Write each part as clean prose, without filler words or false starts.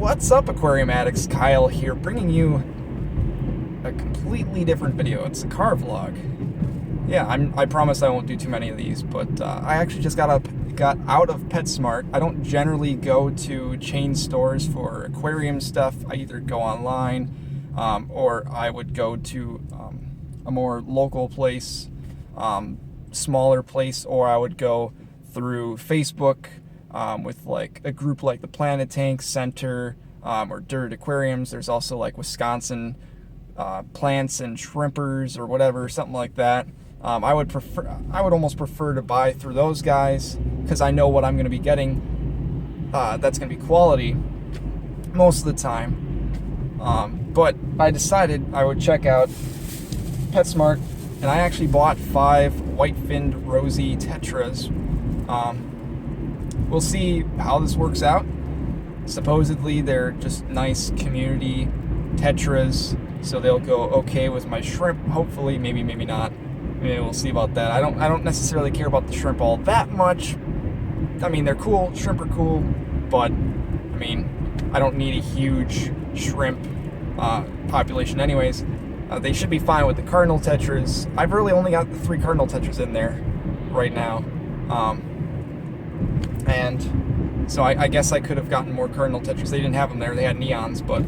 What's up, Aquarium Addicts? Kyle here, bringing you a completely different video. It's a car vlog. Yeah, I promise I won't do too many of these, but I actually just got out of PetSmart. I don't generally go to chain stores for aquarium stuff. I either go online or I would go to a more local place, smaller place, or I would go through Facebook with like a group like the Planet Tank Center or Dirt Aquariums. There's also like Wisconsin Plants and Shrimpers or whatever, something like that. I would almost prefer to buy through those guys because I know what I'm going to be getting. That's going to be quality most of the time. But I decided I would check out PetSmart, and I actually bought 5 white-finned rosy tetras. We'll see how this works out. Supposedly they're just nice community tetras, so they'll go okay with my shrimp. Hopefully, maybe not. Maybe we'll see about that. I don't necessarily care about the shrimp all that much. I mean, they're cool. Shrimp are cool, but I mean, I don't need a huge shrimp population anyways. They should be fine with the cardinal tetras. I've really only got the 3 cardinal tetras in there right now. And so I guess I could have gotten more cardinal tetras. They didn't have them there. They had neons, but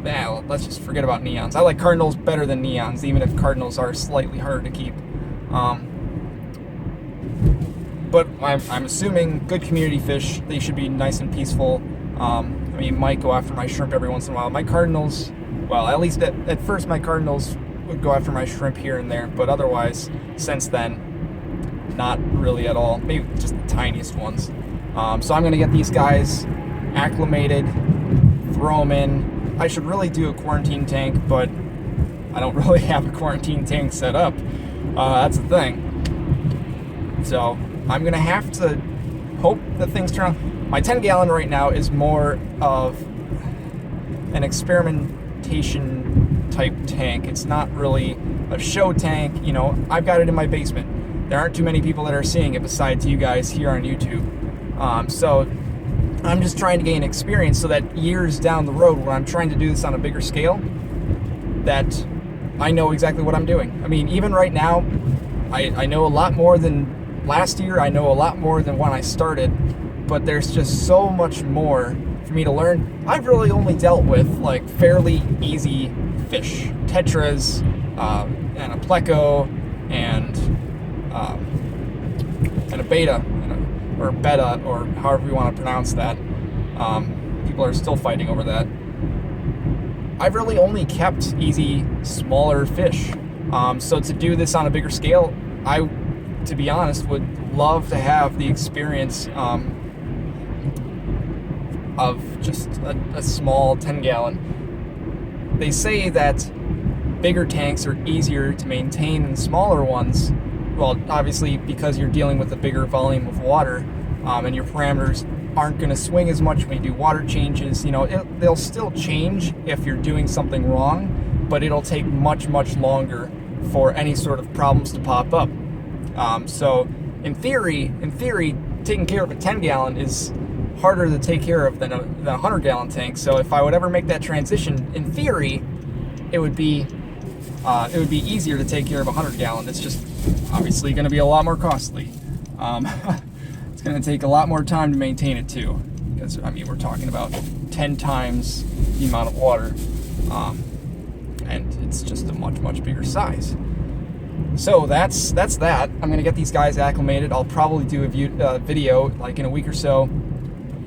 well, let's just forget about neons. I like cardinals better than neons, even if cardinals are slightly harder to keep. But I'm assuming good community fish. They should be nice and peaceful. I mean, might go after my shrimp every once in a while. My cardinals, well, at least at first my cardinals would go after my shrimp here and there, but otherwise, since then, not really at all. Maybe just the tiniest ones. So I'm gonna get these guys acclimated, throw them in. I should really do a quarantine tank, but I don't really have a quarantine tank set up. That's the thing. So I'm gonna have to hope that things turn out. My 10-gallon right now is more of an experimentation type tank. It's not really a show tank. You know, I've got it in my basement. There aren't too many people that are seeing it besides you guys here on YouTube. So I'm just trying to gain experience so that years down the road, when I'm trying to do this on a bigger scale, that I know exactly what I'm doing. I mean, even right now, I know a lot more than last year. I know a lot more than when I started, but there's just so much more for me to learn. I've really only dealt with like fairly easy fish, tetras, and a pleco, and a beta, or betta, or however you want to pronounce that. People are still fighting over that. I've really only kept easy, smaller fish. So to do this on a bigger scale, I, to be honest, would love to have the experience of just a small 10-gallon. They say that bigger tanks are easier to maintain than smaller ones. Well, obviously, because you're dealing with a bigger volume of water, and your parameters aren't going to swing as much when you do water changes. You know, they'll still change if you're doing something wrong, but it'll take much longer for any sort of problems to pop up. So, in theory, taking care of a 10-gallon is harder to take care of than a 100-gallon tank. So, if I would ever make that transition, in theory, it would be easier to take care of a 100-gallon. It's just obviously going to be a lot more costly. It's going to take a lot more time to maintain it too, because I mean, we're talking about 10 times the amount of water, and it's just a much bigger size. So that's that. I'm going to get these guys acclimated. I'll probably do a video like in a week or so,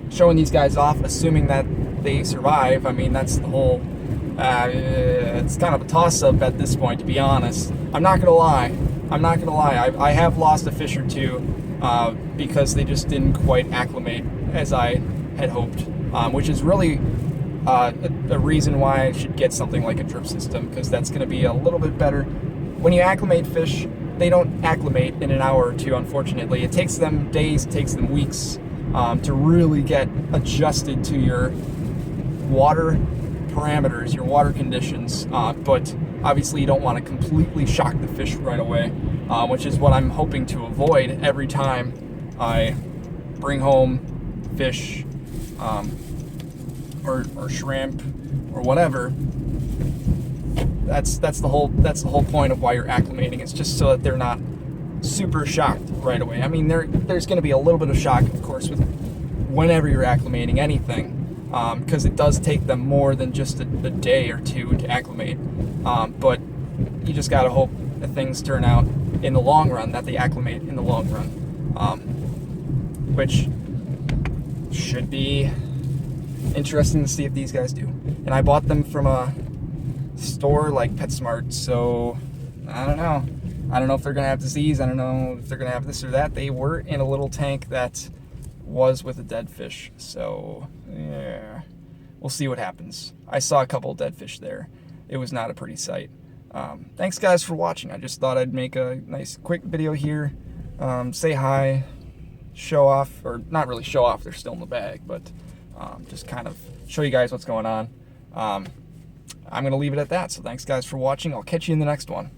showing these guys off, assuming that they survive. I mean, that's the whole. It's kind of a toss-up at this point, to be honest. I'm not gonna lie. I have lost a fish or two because they just didn't quite acclimate as I had hoped, which is really a reason why I should get something like a drip system, because that's going to be a little bit better. When you acclimate fish, they don't acclimate in an hour or two, unfortunately. It takes them days, it takes them weeks to really get adjusted to your water parameters, your water conditions, but obviously you don't want to completely shock the fish right away, which is what I'm hoping to avoid every time I bring home fish or shrimp or whatever, that's the whole point of why you're acclimating. It's just so that they're not super shocked right away. I mean, there's going to be a little bit of shock, of course, with whenever you're acclimating anything, because it does take them more than just a day or two to acclimate. But you just got to hope that things turn out in the long run, that they acclimate in the long run, which should be interesting to see if these guys do. And I bought them from a store like PetSmart, so I don't know. I don't know if they're gonna have disease. I don't know if they're gonna have this or that. They were in a little tank that was with a dead fish, so yeah, we'll see what happens. I saw a couple of dead fish there. It was not a pretty sight. Thanks guys for watching. I just thought I'd make a nice quick video here, say hi, show off, or not really show off, they're still in the bag, but just kind of show you guys what's going on. I'm gonna leave it at that, so thanks guys for watching. I'll catch you in the next one.